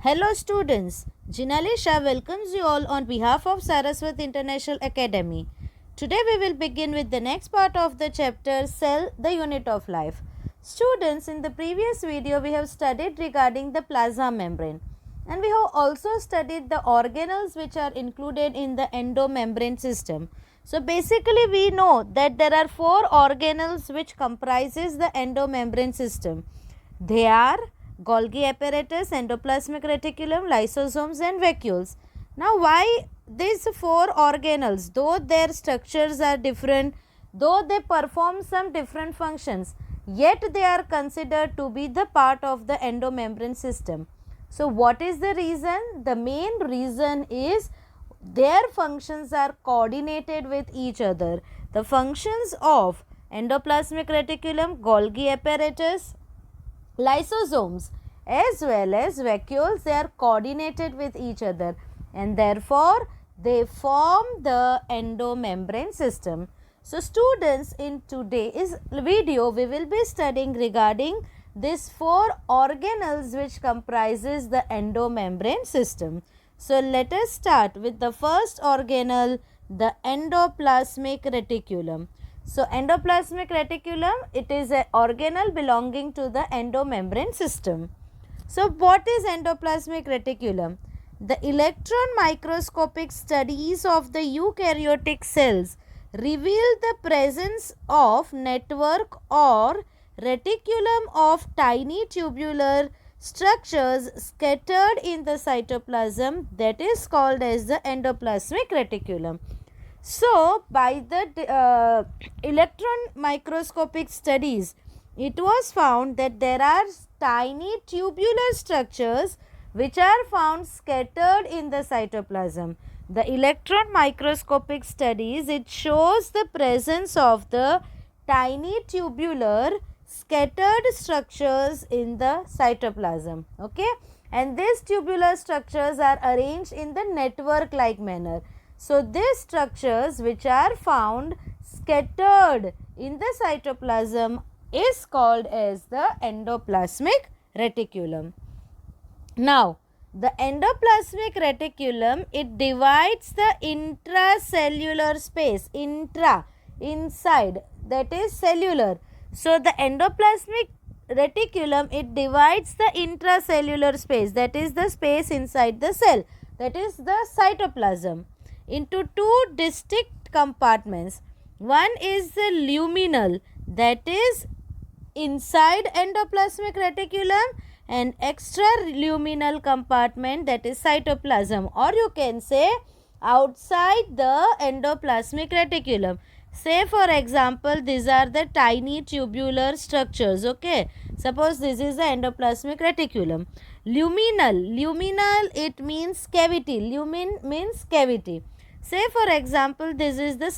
Hello students, Jinalisha welcomes you all on behalf of Saraswat International Academy. Today we will begin with the next part of the chapter Cell, the Unit of Life. Students, in the previous video we have studied regarding the plasma membrane and we have also studied the organelles which are included in the endomembrane system. So basically we know that there are four organelles which comprises the endomembrane system. They are Golgi apparatus, endoplasmic reticulum, lysosomes and vacuoles. Now why these four organelles, though their structures are different, though they perform some different functions, yet they are considered to be the part of the endomembrane system. So what is the reason? The main reason is their functions are coordinated with each other. The functions of endoplasmic reticulum, Golgi apparatus, lysosomes as well as vacuoles, they are coordinated with each other and therefore they form the endomembrane system. So students, in today's video we will be studying regarding these four organelles which comprises the endomembrane system. So let us start with the first organelle, the endoplasmic reticulum. So endoplasmic reticulum, it is an organelle belonging to the endomembrane system. So what is endoplasmic reticulum? The electron microscopic studies of the eukaryotic cells reveal the presence of network or reticulum of tiny tubular structures scattered in the cytoplasm, that is called as the endoplasmic reticulum. So, by the electron microscopic studies, it was found that there are tiny tubular structures which are found scattered in the cytoplasm. The electron microscopic studies, it shows the presence of the tiny tubular scattered structures in the cytoplasm. Okay, and these tubular structures are arranged in the network like manner. So these structures which are found scattered in the cytoplasm is called as the endoplasmic reticulum. Now the endoplasmic reticulum, it divides the intracellular space, inside, that is cellular. So the endoplasmic reticulum, it divides the intracellular space, that is the space inside the cell, that is the cytoplasm, into two distinct compartments. One is the luminal, that is inside endoplasmic reticulum, and extraluminal compartment, that is cytoplasm, or you can say outside the endoplasmic reticulum. Say for example, these are the tiny tubular structures. Okay, suppose this is the endoplasmic reticulum. Luminal, it means cavity. Lumen means cavity. Say for example, this is the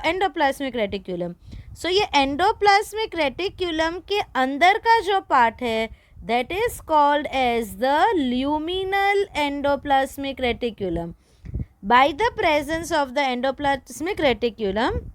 endoplasmic reticulum. So ये endoplasmic reticulum के अंदर का जो part है, that is called as the luminal endoplasmic reticulum. By the presence of the endoplasmic reticulum,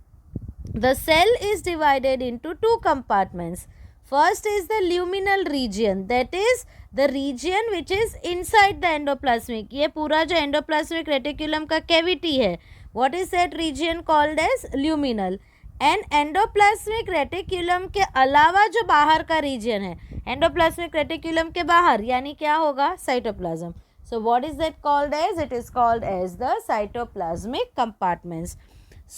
the cell is divided into two compartments. First is the luminal region, that is the region which is inside the endoplasmic. ये पूरा जो endoplasmic reticulum का cavity है, what is that region called as luminal. And endoplasmic reticulum के अलावा जो बाहर का रीजन है, एंडोप्लाज्मिक रेटिकुलम के बाहर, यानी क्या होगा, cytoplasm. So what is that called as? It is called as the cytoplasmic compartments.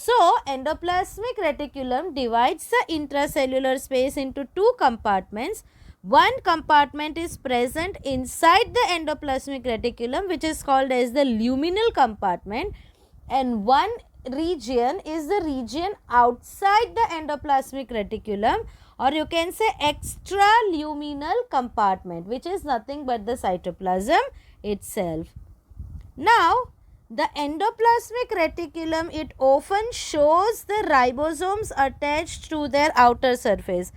So endoplasmic reticulum divides the intracellular space into two compartments. One compartment is present inside the endoplasmic reticulum, which is called as the luminal compartment, and one region is the region outside the endoplasmic reticulum, or you can say extraluminal compartment, which is nothing but the cytoplasm itself. Now the endoplasmic reticulum, it often shows the ribosomes attached to their outer surface.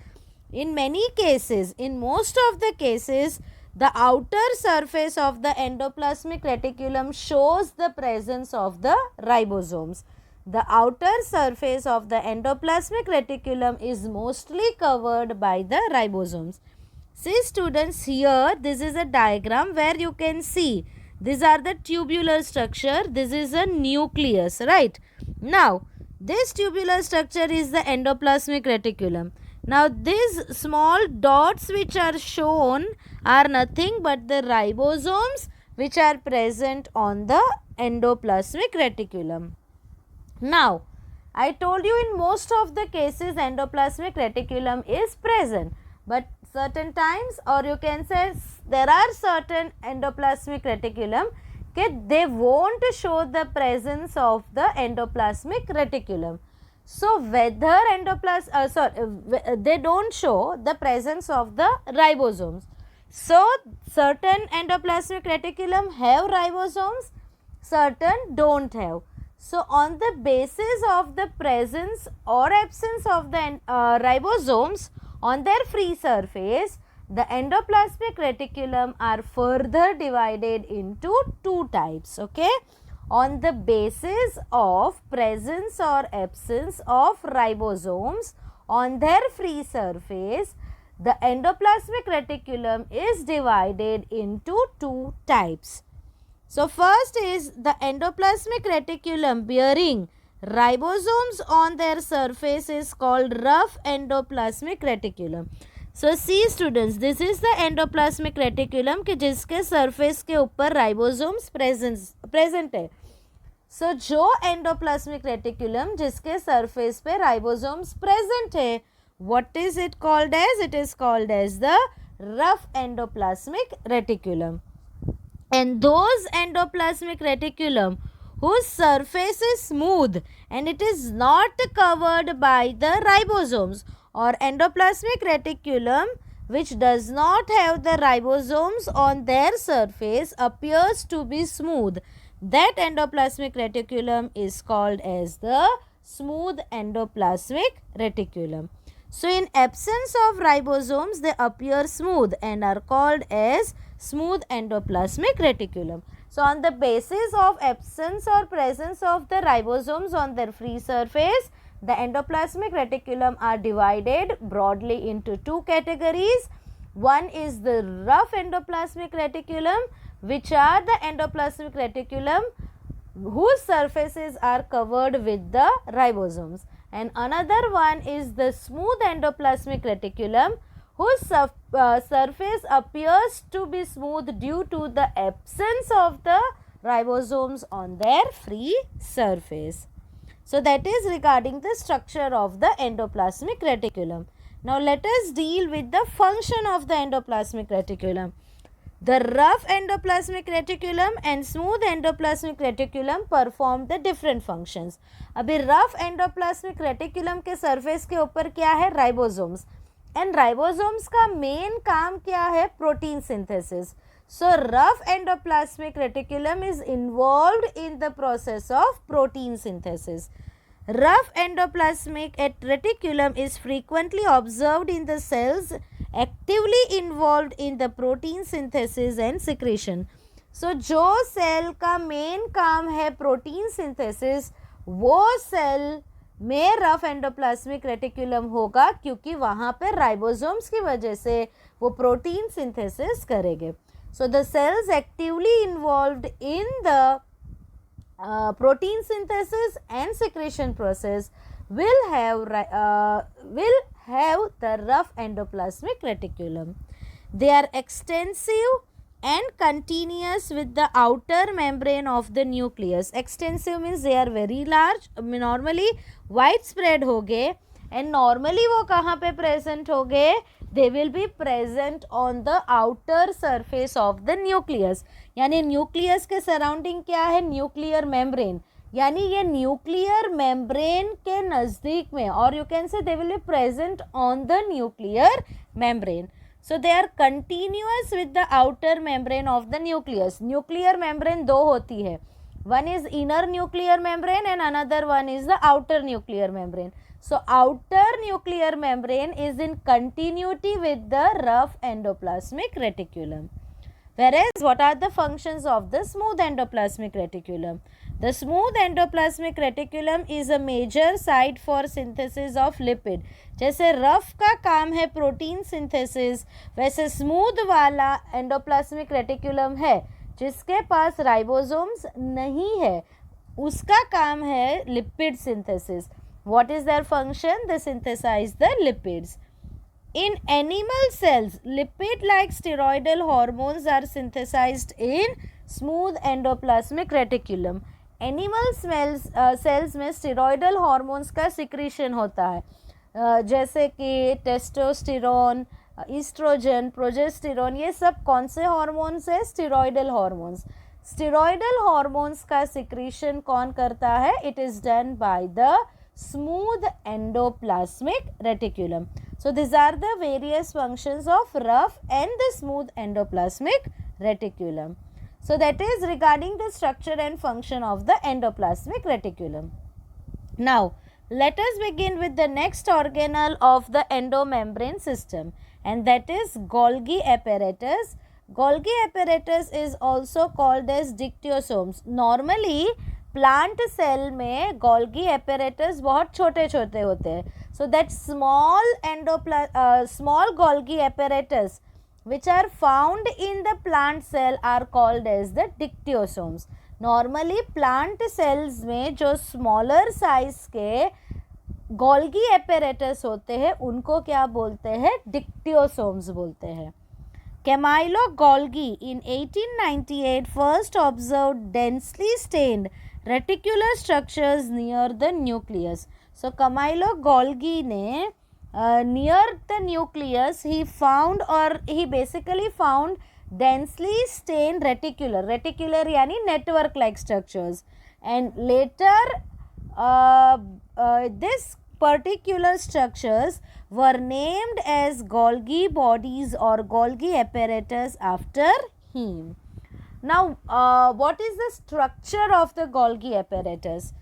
In many cases, in most of the cases, the outer surface of the endoplasmic reticulum shows the presence of the ribosomes. The outer surface of the endoplasmic reticulum is mostly covered by the ribosomes. See students, here this is a diagram where you can see these are the tubular structure, this is a nucleus, right? Now this tubular structure is the endoplasmic reticulum. Now these small dots which are shown are nothing but the ribosomes which are present on the endoplasmic reticulum. Now I told you in most of the cases endoplasmic reticulum is present, but certain times, or you can say there are certain endoplasmic reticulum they won't show the presence of the endoplasmic reticulum. So whether they don't show the presence of the ribosomes. So certain endoplasmic reticulum have ribosomes, certain don't have. So on the basis of the presence or absence of the ribosomes on their free surface, the endoplasmic reticulum are further divided into two types, okay? On the basis of presence or absence of ribosomes on their free surface, the endoplasmic reticulum is divided into two types. So first is the endoplasmic reticulum bearing ribosomes on their surface is called rough endoplasmic reticulum. So see students, this is the endoplasmic reticulum कि जिसके surface के ऊपर ribosomes present है. So जो endoplasmic reticulum जिसके surface पे ribosomes present है, what is it called as? It is called as the rough endoplasmic reticulum. And those endoplasmic reticulum whose surface is smooth and it is not covered by the ribosomes, or endoplasmic reticulum which does not have the ribosomes on their surface appears to be smooth, that endoplasmic reticulum is called as the smooth endoplasmic reticulum. So in absence of ribosomes they appear smooth and are called as smooth endoplasmic reticulum. So on the basis of absence or presence of the ribosomes on their free surface, the endoplasmic reticulum are divided broadly into two categories. One is the rough endoplasmic reticulum, which are the endoplasmic reticulum whose surfaces are covered with the ribosomes, and another one is the smooth endoplasmic reticulum whose surface appears to be smooth due to the absence of the ribosomes on their free surface. So that is regarding the structure of the endoplasmic reticulum. Now let us deal with the function of the endoplasmic reticulum. The rough endoplasmic reticulum and smooth endoplasmic reticulum perform the different functions. अभी rough endoplasmic reticulum के surface के ऊपर क्या है? Ribosomes. And ribosomes का main काम क्या है? Protein synthesis. So rough endoplasmic reticulum is involved in the process of protein synthesis. Rough endoplasmic reticulum is frequently observed in the cells actively involved in the protein synthesis and secretion. So जो cell का main काम है protein synthesis, वो cell में rough endoplasmic reticulum होगा क्योंकि वहाँ पर राइबोसोम्स की वजह से वो प्रोटीन सिंथेसिस करेंगे. So the cells actively involved in the protein synthesis and secretion process will have the rough endoplasmic reticulum. They are extensive and continuous with the outer membrane of the nucleus. Extensive means they are very large, normally widespread होगे, and normally वो कहाँ पे present होगे? They will be present on the outer surface of the nucleus. यानी nucleus के surrounding क्या है? Nuclear membrane. यानी ये न्यूक्लियर मेम्ब्रेन के नज़दीक में, और you can say they will be present on the nuclear membrane. So they are continuous with the outer membrane of the nucleus. Nuclear membrane दो होती है, one is inner nuclear membrane and another one is the outer nuclear membrane. So outer nuclear membrane is in continuity with the rough endoplasmic reticulum. Whereas, what are the functions of the smooth endoplasmic reticulum? The smooth endoplasmic reticulum is a major site for synthesis of lipid. जैसे rough का काम है protein synthesis, वैसे smooth वाला endoplasmic reticulum है जिसके पास ribosomes नहीं है, उसका काम है lipid synthesis. What is their function? They synthesize the lipids. In animal cells, lipid-like steroidal hormones are synthesized in smooth endoplasmic reticulum. Animal cells में स्टेरॉयडल हार्मोन्स का सिक्रीशन होता है, जैसे कि टेस्टोस्टेरोन, ईस्ट्रोजन, प्रोजेस्टेरोन. ये सब कौन से हार्मोन्स है? Steroidal hormones. स्टेरॉयडल हार्मोन्स का सिक्रीशन कौन करता है? It is done by the smooth endoplasmic reticulum. So these are the various functions of rough and the smooth endoplasmic reticulum. So that is regarding the structure and function of the endoplasmic reticulum. Now let us begin with the next organelle of the endomembrane system, and that is Golgi apparatus. Golgi apparatus is also called as dictyosomes. Normally plant cell में Golgi apparatus बहुत छोटे छोटे होते हैं. So that small Golgi apparatus which are found in the plant cell are called as the dictyosomes. Normally plant cells में जो smaller size के Golgi apparatus होते हैं उनको क्या बोलते हैं? dictyosomes बोलते हैं. Camilo Golgi in 1898 first observed densely stained reticular structures near the nucleus. So Camilo Golgi ne near the nucleus he found, or he basically found densely stained reticular yani network like structures, and later this particular structures were named as Golgi bodies or Golgi apparatus after him. Now, what is the structure of the Golgi apparatus?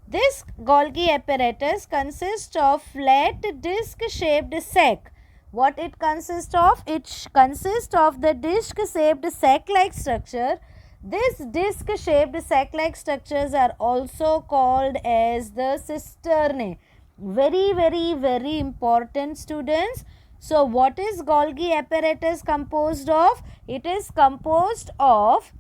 This Golgi apparatus consists of flat disc-shaped sac. What it consists of? It consists of the disc-shaped sac-like structure. This disc-shaped sac-like structures are also called as the cisternae. Very important, students. So what is Golgi apparatus composed of? It is composed of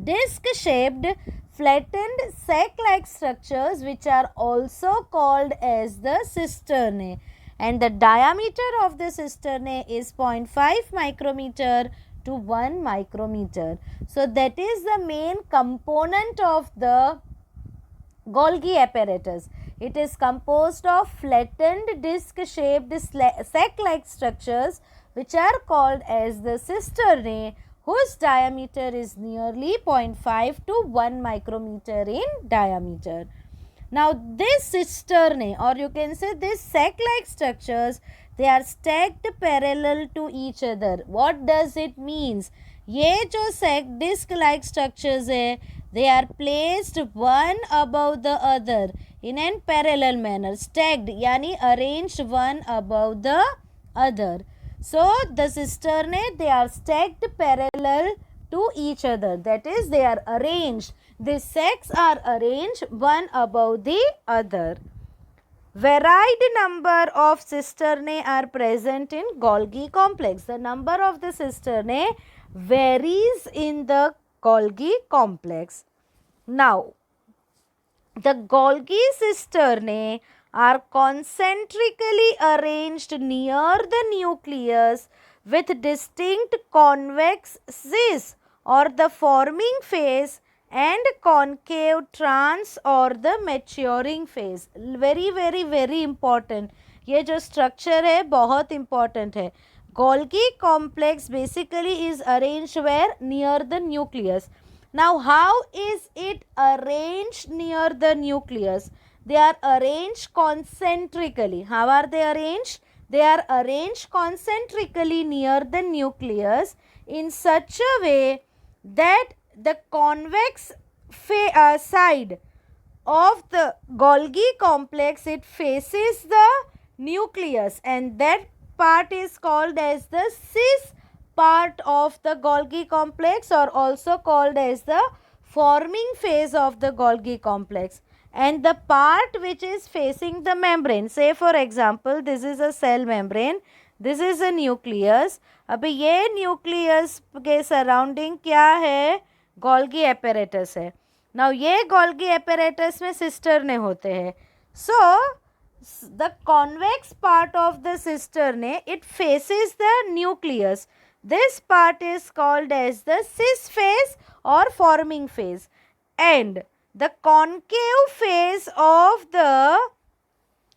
disc-shaped flattened sac-like structures which are also called as the cisternae, and the diameter of the cisternae is 0.5 micrometer to 1 micrometer. So that is the main component of the Golgi apparatus. It is composed of flattened disc-shaped sac-like structures which are called as the cisternae, whose diameter is nearly 0.5 to 1 micrometer in diameter. Now this cisternae, or you can say this sac-like structures, they are stacked parallel to each other. What does it means? ये जो sac disc-like structures है, they are placed one above the other in an parallel manner. Stacked yani arranged one above the other. So the cisternae, they are stacked parallel to each other. That is, they are arranged. These sacs are arranged one above the other. Varied number of cisternae are present in Golgi complex. The number of the cisternae varies in the Golgi complex. Now, the Golgi cisternae are concentrically arranged near the nucleus with distinct convex cis or the forming phase and concave trans or the maturing phase. Very important. ये जो structure है बहुत important है. Golgi complex basically is arranged where? Near the nucleus. Now how is it arranged near the nucleus? They are arranged concentrically. How are they arranged? They are arranged concentrically near the nucleus in such a way that the convex side of the Golgi complex, it faces the nucleus, and that part is called as the cis part of the Golgi complex, or also called as the forming phase of the Golgi complex. And the part which is facing the membrane, say for example this is a cell membrane, this is a nucleus. अभी ये nucleus के surrounding क्या है, Golgi apparatus है. Now ये Golgi apparatus में सिस्टरने होते हैं. सो the convex part of the cistern, it faces the nucleus. This part is called as the cis phase or forming phase, and the concave phase of the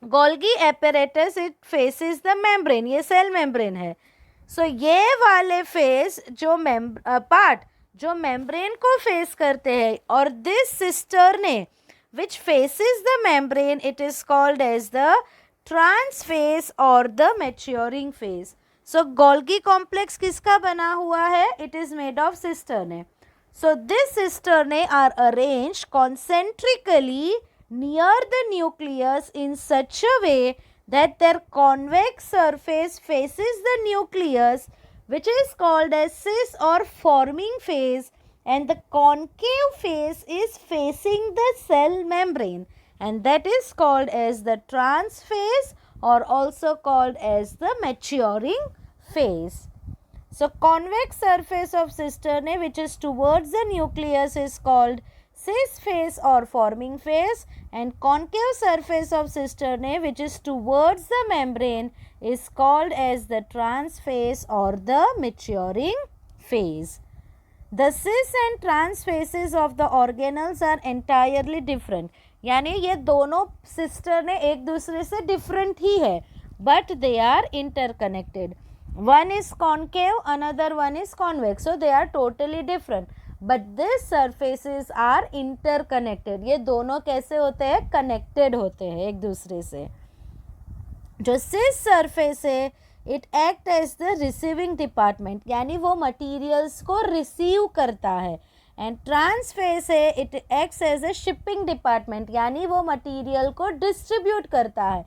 Golgi apparatus, it faces the membrane. ये cell membrane है. So ये वाले phase जो part जो membrane को face करते हैं, और this cistern which faces the membrane, it is called as the trans phase or the maturing phase. So Golgi complex किसका बना हुआ है? It is made of cisternae. So this cisternae are arranged concentrically near the nucleus in such a way that their convex surface faces the nucleus, which is called as cis or forming phase, and the concave phase is facing the cell membrane, and that is called as the trans phase or also called as the maturing phase. So convex surface of cisternae which is towards the nucleus is called cis phase or forming phase, and concave surface of cisternae which is towards the membrane is called as the trans phase or the maturing phase. The cis and trans phases of the organelles are entirely different. यानी ये दोनों सिस्टरने एक दूसरे से different ही है, but they are interconnected. One is concave, another one is convex, so they are totally different. But these surfaces are interconnected. ये दोनों कैसे होते हैं? Connected होते हैं एक दूसरे से. जो cis surface है, it act as the receiving department, यानी वो materials को receive करता है. And trans phase है, it acts as a shipping department, यानी वो material को distribute करता है.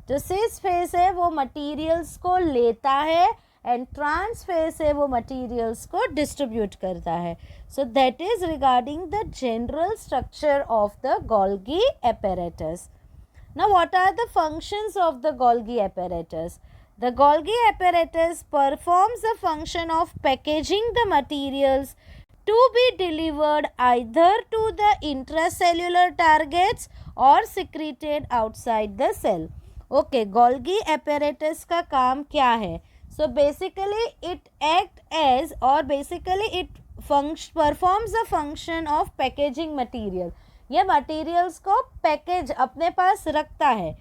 जो cis phase है वो materials को लेता है, and trans phase है वो materials को distribute करता है. So that is regarding the general structure of the Golgi apparatus. Now what are the functions of the Golgi apparatus? The Golgi apparatus performs the function of packaging the materials to be delivered either to the intracellular targets or secreted outside the cell. Okay, Golgi apparatus का काम क्या है? So basically it acts as, or basically it performs the function of packaging material. ये materials को package अपने पास रखता है.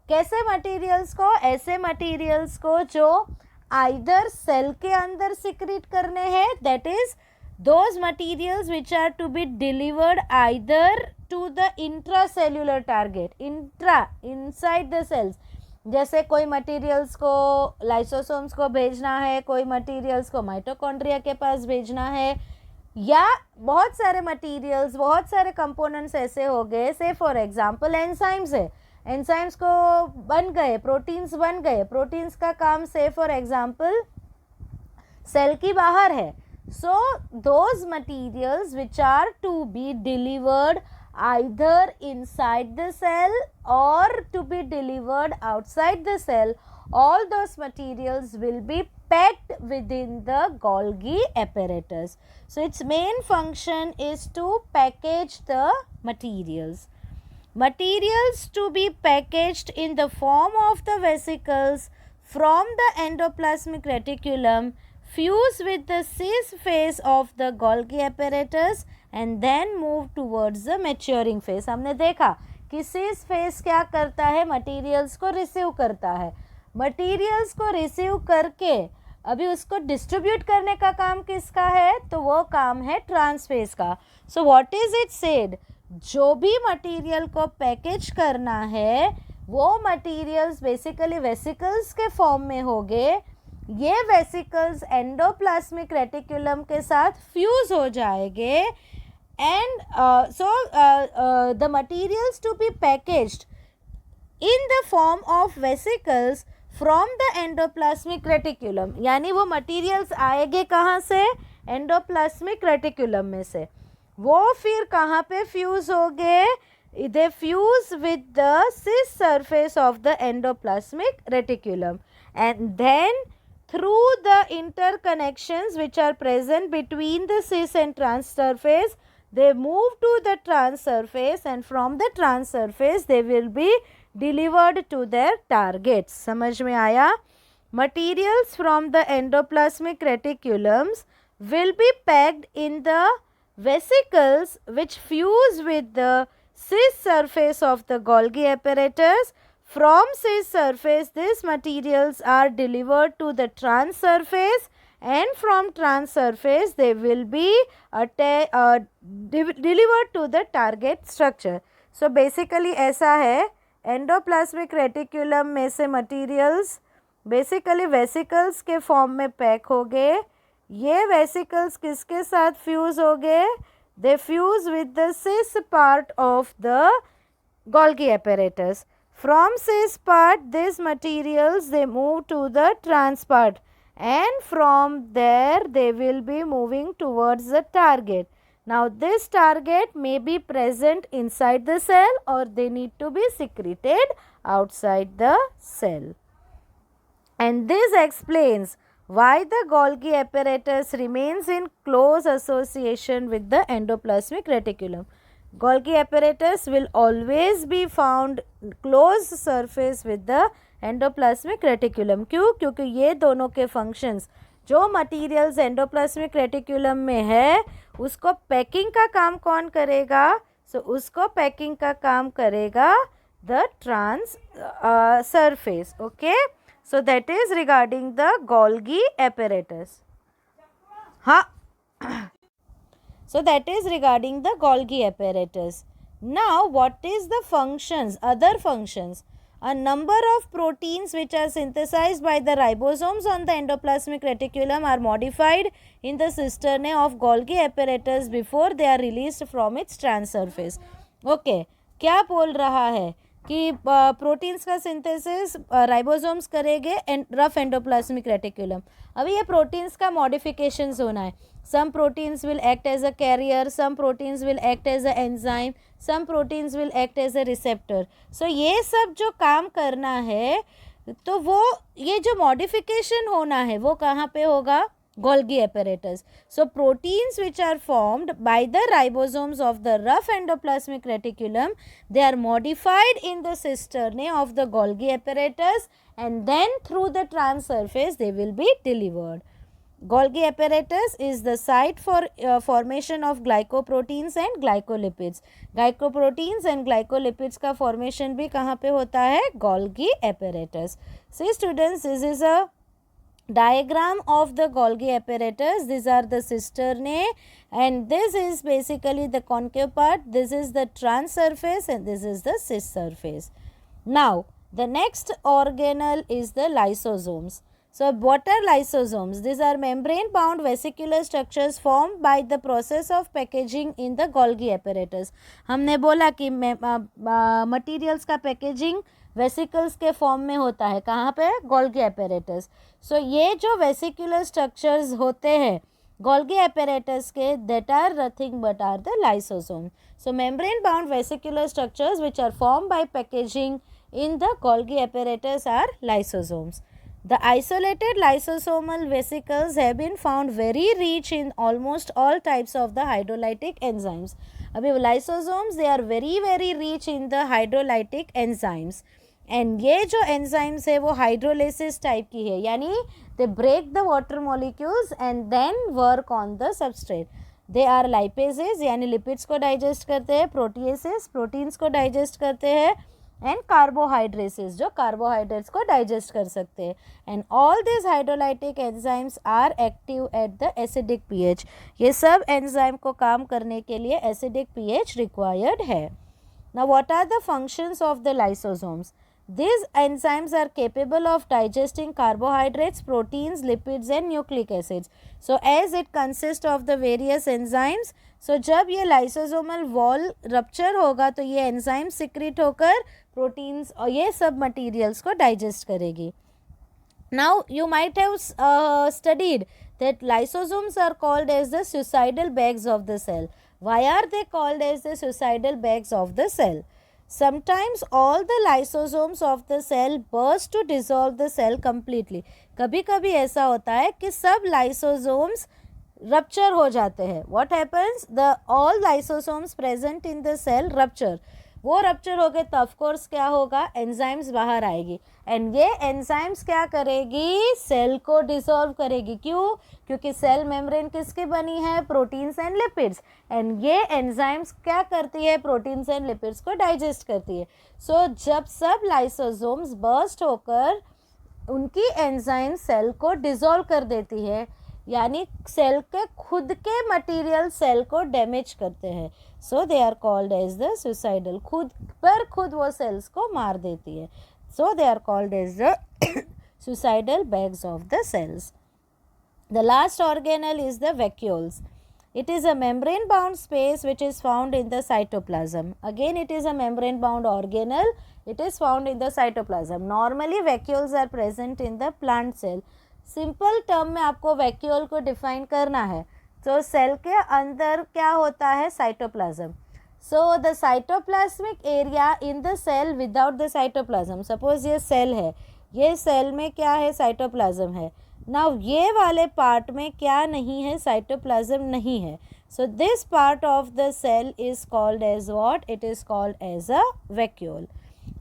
कैसे materials को? ऐसे materials को जो either cell के अंदर secrete करने हैं, that is those materials which are to be delivered either to the intracellular target, inside the cells. जैसे कोई मटीरियल्स को लाइसोसोम्स को भेजना है, कोई मटीरियल्स को माइटोकॉन्ड्रिया के पास भेजना है, या बहुत सारे मटीरियल्स, बहुत सारे कंपोनेंट्स ऐसे हो गए. से फॉर एग्जांपल एंजाइम्स है, एंजाइम्स को बन गए, प्रोटीन्स बन गए. प्रोटीन्स का काम से फॉर एग्जांपल सेल की बाहर है. So those materials which are to be delivered either inside the cell or to be delivered outside the cell, all those materials will be packed within the Golgi apparatus. So its main function is to package the materials. Materials to be packaged in the form of the vesicles from the endoplasmic reticulum fuse with the cis phase of the Golgi apparatus and then move towards the maturing phase. हमने देखा कि cis phase क्या करता है? materials को receive करता है. materials को receive करके अभी उसको distribute करने का काम किसका है? तो वो काम है trans phase का. So what is it said? जो भी material को package करना है वो materials basically vesicles के form में होंगे. ये वेसिकल्स एंडोप्लाज्मिक रेटिकुलम के साथ फ्यूज हो जाएंगे, and so the materials to be packaged in the form of vesicles from the endoplasmic reticulum, यानी वो मटेरियल्स आएंगे कहाँ से, एंडोप्लाज्मिक रेटिकुलम में से। वो फिर कहाँ पे फ्यूज होंगे, they fuse with the cis surface of the endoplasmic reticulum, and then through the interconnections which are present between the cis and trans surface, they move to the trans surface, and from the trans surface they will be delivered to their targets. समझ में आया? Materials from the endoplasmic reticulums will be packed in the vesicles which fuse with the cis surface of the Golgi apparatus. From cis surface, these materials are delivered to the trans surface, and from trans surface they will be delivered to the target structure. So basically ऐसा है, endoplasmic reticulum में से materials basically vesicles के form में pack हो गए। ये vesicles किसके साथ फ्यूज हो गए, they fuse with the cis part of the Golgi apparatus. From cis part, these materials they move to the trans part, and from there they will be moving towards the target. Now this target may be present inside the cell, or they need to be secreted outside the cell. And this explains why the Golgi apparatus remains in close association with the endoplasmic reticulum. Golgi apparatus will always be found close surface with the endoplasmic reticulum. क्यों? क्योंकि ये दोनों के functions, जो materials endoplasmic reticulum में है उसको packing का काम कौन करेगा, उसको पैकिंग का काम करेगा the trans surface. Okay, so that is regarding the Golgi apparatus. So that is regarding the Golgi apparatus. Now what is the functions, other functions? A number of proteins which are synthesized by the ribosomes on the endoplasmic reticulum are modified in the cisternae of Golgi apparatus before they are released from its trans surface. Okay, क्या बोल रहा है कि proteins का synthesis ribosomes करेंगे rough endoplasmic reticulum. अभी ये proteins का मॉडिफिकेशंस होना है. Some proteins will act as a carrier, some proteins will act as a enzyme, some proteins will act as a receptor. So ये सब जो काम करना है, तो वो ये जो मॉडिफिकेशन होना है वो कहाँ पे होगा, Golgi apparatus. So proteins which are formed by the ribosomes of the rough endoplasmic reticulum, they are modified in the cisternae of the Golgi apparatus, and then through the trans surface they will be delivered. Golgi apparatus is the site for formation of glycoproteins and glycolipids. Glycoproteins and glycolipids का formation भी कहाँ पे होता है, Golgi apparatus. See students, this is a diagram of the Golgi apparatus. These are the cisternae, and this is basically the concave part, this is the trans surface, and this is the cis surface. Now the next organelle is the lysosomes. So what are lysosomes? These are membrane bound vesicular structures formed by the process of packaging in the Golgi apparatus. हमने बोला कि materials का packaging vesicles के form में होता है, कहाँ पे, गोल्गी apparatus. सो ये जो वेसिकुलर स्ट्रक्चर्स होते हैं गोल्गी apparatus के, that are nothing but are the lysosomes. So membrane bound vesicular structures which are formed by packaging in the Golgi apparatus are lysosomes. The isolated lysosomal vesicles have been found very rich in almost all types of the hydrolytic enzymes. अभी lysosomes, they are very rich in the hydrolytic enzymes. And ये जो enzymes है वो hydrolysis type की है, यानी they break the water molecules and then work on the substrate. They are lipases, यानी lipids को डाइजेस्ट करते हैं, प्रोटीएसेस प्रोटीन्स को डाइजेस्ट करते हैं, एंड कार्बोहाइड्रेसेस जो कार्बोहाइड्रेट्स को डाइजेस्ट कर सकते हैं. And all this hydrolytic enzymes are active at the acidic pH. ये सब एंजाइम को काम करने के लिए एसिडिक पीएच रिक्वायर्ड है. Now what are the functions of the lysosomes? These enzymes are capable of digesting carbohydrates, proteins, lipids and nucleic acids. So as it consists of the various enzymes, so जब ये lysosomal wall rupture होगा तो ये enzyme secrete होकर proteins और ये सब materials को digest करेगी. Now, you might have studied that lysosomes are called as the suicidal bags of the cell. Why are they called as the suicidal bags of the cell? Sometimes all the lysosomes of the cell burst to dissolve the cell completely. कभी कभी ऐसा होता है कि सब lysosomes rupture हो जाते हैं. What happens? The all lysosomes present in the cell rupture. वो रप्चर हो गए तो ऑफकोर्स क्या होगा, एंजाइम्स बाहर आएगी एंड ये एंजाइम्स क्या करेगी, सेल को डिसॉल्व करेगी. क्यों? क्योंकि सेल मेम्ब्रेन किसकी बनी है, प्रोटीन्स एंड लिपिड्स, एंड ये एंजाइम्स क्या करती है, प्रोटीन्स एंड लिपिड्स को डाइजेस्ट करती है. सो जब सब लाइसोसोम्स बर्स्ट होकर उनकी एंजाइम सेल को डिसॉल्व कर देती है, यानी सेल के खुद के मटेरियल सेल को डैमेज करते हैं. So they are called as the suicidal. खुद पर खुद वो सेल्स को मार देती है. सो दे आर कॉल्ड एज द suicidal bags of the cells. The last organelle is the vacuoles. It is a membrane bound space which is found in the cytoplasm. Again, it is a membrane bound organelle. It is found in the cytoplasm. Normally vacuoles are present in the plant cell. Simple term में आपको vacuole को define करना है. तो cell के अंदर क्या होता है, cytoplasm. So the cytoplasmic area in the cell without the cytoplasm. Suppose ये सेल है, ये सेल में क्या है, साइटोप्लाज्म है. नाउ ये वाले पार्ट में क्या नहीं है, साइटोप्लाज्म नहीं है. So this part of the cell is called as what, it is called as a vacuole.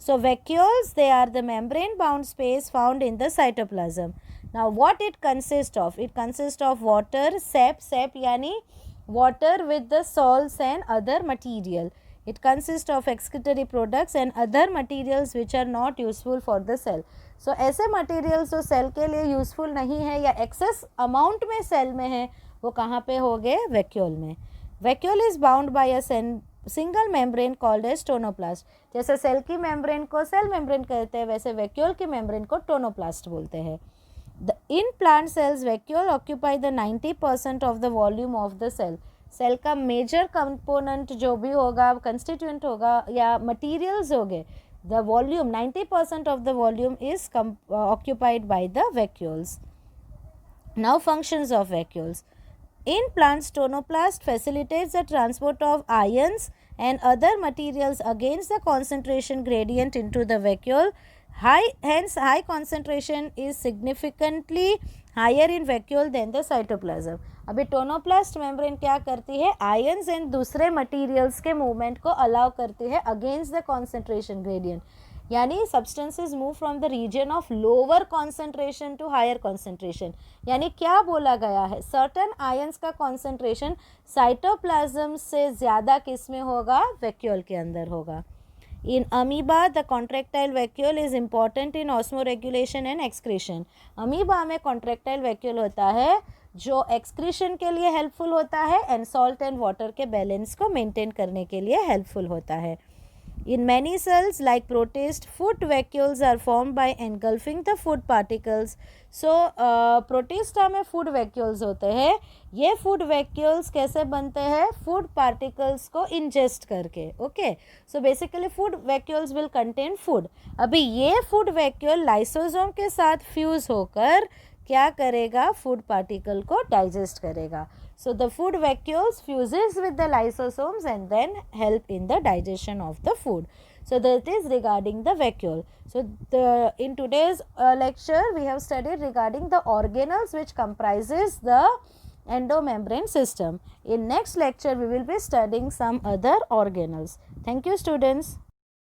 So vacuoles, they are the membrane bound space found in the cytoplasm. Now what it consists of? It consists of water, sap yani water with the salts and other material. It consists of excretory products and other materials which are not useful for the cell. So ऐसे materials जो cell के लिए useful नहीं है या excess amount में cell में है, वो कहाँ पे हो गए, vacuole में. Vacuole is bound by a single membrane called as tonoplast. जैसे सेल की मेम्ब्रेन को सेल मेम्ब्रेन कहते हैं, वैसे वैक्यूल की मेम्ब्रेन को टोनोप्लास्ट बोलते हैं. In plant cells vacuole occupy the 90% of the volume of the cell. Cell का मेजर कंपोनेंट जो भी होगा, कंस्टिट्यूएंट होगा या मटीरियल्स होंगे, the volume 90% of the volume is occupied by the vacuoles. Now functions of vacuoles. In plants, tonoplast facilitates the transport of ions and other materials against the concentration gradient into the vacuole. Hence, high concentration is significantly higher in vacuole than the cytoplasm. अभी tonoplast membrane क्या करती है, ions and दूसरे materials के movement को allow करती है against the concentration gradient. यानी substances move from the region of lower concentration to higher concentration. यानी क्या बोला गया है, सर्टन आयंस का कॉन्सेंट्रेशन साइटोप्लाज्म से ज़्यादा किस में होगा, वैक्यूल के अंदर होगा. In amoeba the contractile vacuole is important in osmoregulation and excretion. Amoeba में कॉन्ट्रैक्टाइल वैक्यूल होता है जो एक्सक्रीशन के लिए हेल्पफुल होता है एंड सॉल्ट एंड वाटर के बैलेंस को मेंटेन करने के लिए हेल्पफुल होता है. In many cells like protist, food vacuoles are formed by engulfing the food particles. So protista में फूड वैक्यूल्स होते हैं. ये फूड वैक्यूल्स कैसे बनते हैं, फूड पार्टिकल्स को इंजेस्ट करके. Okay, so basically food vacuoles will contain food. अभी ये फूड वैक्यूल लाइसोसोम के साथ फ्यूज होकर क्या करेगा, फूड पार्टिकल को डाइजेस्ट करेगा. So the food vacuoles fuses with the lysosomes and then help in the digestion of the food. So that is regarding the vacuole. So in today's lecture we have studied regarding the organelles which comprises the endomembrane system. In next lecture we will be studying some other organelles. Thank you students.